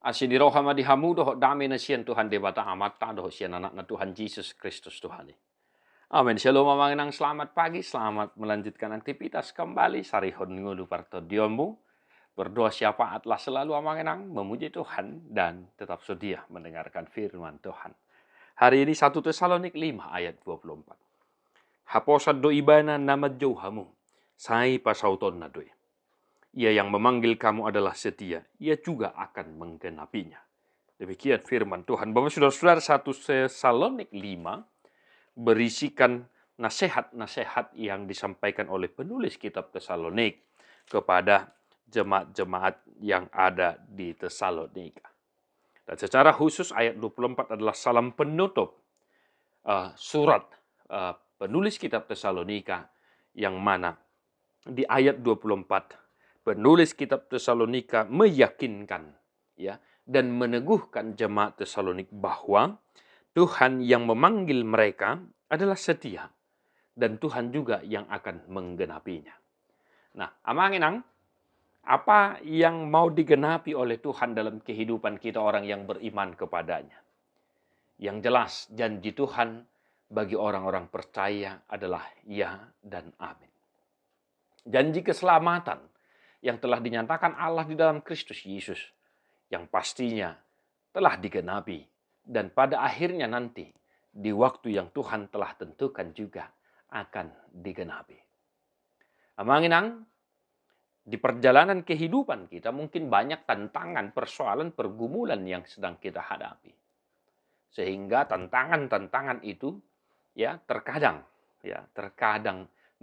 Asini rohama dihamu doh dame na sian Tuhan debata amata doh sian anak na Tuhan Yesus Kristus Tuhan. Amin. Shalom mamanginang, selamat pagi, selamat melanjutkan aktivitas kembali. Sarihon ngulu parto diomu. Berdoa syafaat lah selalu amanginang, memuji Tuhan dan tetap sedia mendengarkan firman Tuhan. Hari ini 1 Tesalonik 5 ayat 24. Haposad do ibana nama jauhamu, sai pasauton na doi. Ia yang memanggil kamu adalah setia, ia juga akan menggenapinya. Demikian firman Tuhan. Bapak saudara-saudara, 1 Tesalonik 5 berisikan nasihat-nasihat yang disampaikan oleh penulis kitab Tesalonik kepada jemaat-jemaat yang ada di Tesalonika. Dan secara khusus ayat 24 adalah salam penutup surat penulis kitab Tesalonika, yang mana di ayat 24 penulis kitab Tesalonika meyakinkan dan meneguhkan jemaat Tesalonik bahwa Tuhan yang memanggil mereka adalah setia dan Tuhan juga yang akan menggenapinya. Nah, amanginang, apa yang mau digenapi oleh Tuhan dalam kehidupan kita orang yang beriman kepadanya? Yang jelas, janji Tuhan bagi orang-orang percaya adalah ya dan amin. Janji keselamatan yang telah dinyatakan Allah di dalam Kristus Yesus, yang pastinya telah digenapi, dan pada akhirnya nanti, di waktu yang Tuhan telah tentukan juga akan digenapi. Amanginang, di perjalanan kehidupan kita mungkin banyak tantangan, persoalan, pergumulan yang sedang kita hadapi. Sehingga tantangan-tantangan itu terkadang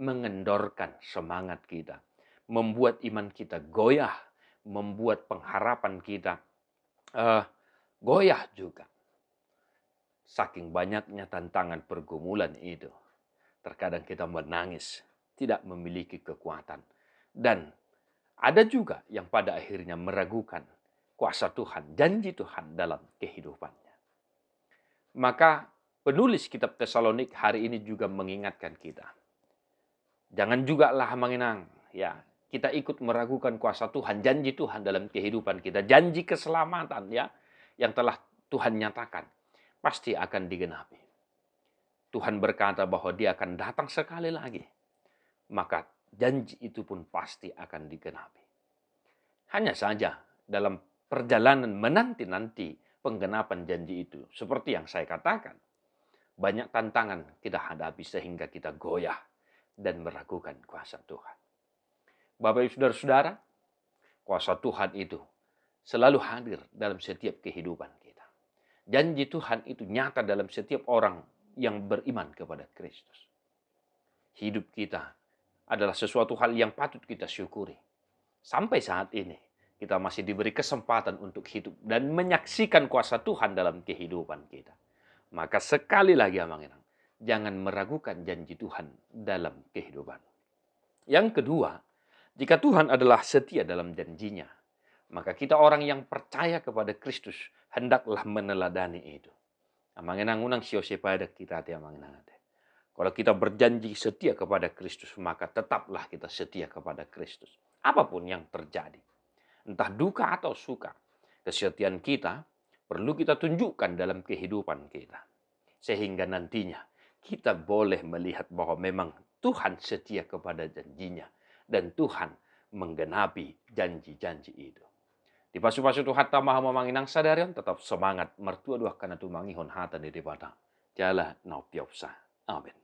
mengendorkan semangat kita, membuat iman kita goyah, membuat pengharapan kita goyah juga. Saking banyaknya tantangan pergumulan itu, terkadang kita menangis, tidak memiliki kekuatan. Dan ada juga yang pada akhirnya meragukan kuasa Tuhan, janji Tuhan dalam kehidupannya. Maka penulis kitab Tesalonik hari ini juga mengingatkan kita. Jangan juga lah mengenang, kita ikut meragukan kuasa Tuhan, janji Tuhan dalam kehidupan kita, janji keselamatan yang telah Tuhan nyatakan pasti akan digenapi. Tuhan berkata bahwa Dia akan datang sekali lagi, maka janji itu pun pasti akan digenapi. Hanya saja dalam perjalanan menanti-nanti penggenapan janji itu, seperti yang saya katakan, banyak tantangan kita hadapi sehingga kita goyah dan meragukan kuasa Tuhan. Bapak Ibu saudara-saudara, kuasa Tuhan itu selalu hadir dalam setiap kehidupan kita. Janji Tuhan itu nyata dalam setiap orang yang beriman kepada Kristus. Hidup kita adalah sesuatu hal yang patut kita syukuri. Sampai saat ini kita masih diberi kesempatan untuk hidup dan menyaksikan kuasa Tuhan dalam kehidupan kita. Maka sekali lagi jangan meragukan janji Tuhan dalam kehidupan. Yang kedua, jika Tuhan adalah setia dalam janjinya, maka kita orang yang percaya kepada Kristus hendaklah meneladani itu. Amangenang-unang siose pada kita hati amangenang. Kalau kita berjanji setia kepada Kristus, maka tetaplah kita setia kepada Kristus. Apapun yang terjadi, entah duka atau suka, kesetiaan kita perlu kita tunjukkan dalam kehidupan kita. Sehingga nantinya kita boleh melihat bahwa memang Tuhan setia kepada janjinya. Dan Tuhan menggenapi janji-janji itu. Di pasu-pasu Tuhan tamah memanginang sadarian, tetap semangat mertua dua karena tu mangihon hata di debata. Jala nau piopsa. Amin.